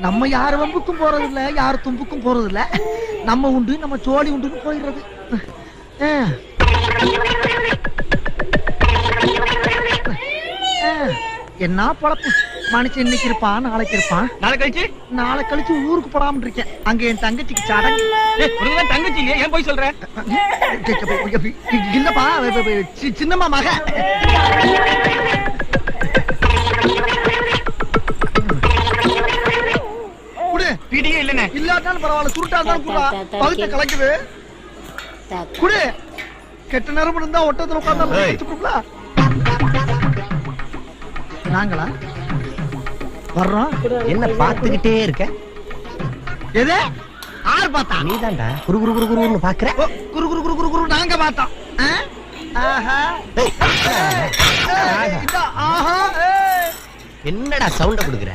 நம்ம யார் வம்புக்கும் போறது இல்ல, யார் தும்புக்கும் போறது இல்ல. நம்ம உண்டு, நம்ம சோழி உண்டுன்னு போயிடுறது. என்ன பொழப்பு. மனுஷன் இன்னைக்கு இருப்பான், நாளைக்கு இருப்பான். நாளை கழிச்சு ஊருக்கு போடாம இருக்கேன். அங்க என் தங்கச்சிக்கு சடங்கு. தங்கச்சி இல்லையா, ஏன் போய் சொல்ற? இல்லப்பா, சின்னம்மா மக. இல்லாட்டாலும் பரவாயில்ல, சுருட்டா இருந்தாலும் கூட பகுத்த கலக்குது. குடு. கெட்ட நேரம் இருந்தா ஒட்டத்துல உட்கார்ந்தா நாங்களா வர்றோம். என்ன பாத்துக்கிட்டே இருக்க? எது? ஆறு பார்த்தா? நீ தான்டா குரு குரு குரு குருன்னு பாக்குற. குரு குரு குரு குரு குரு நாங்க பார்த்தோம். என்னடா சவுண்ட குடுக்குற?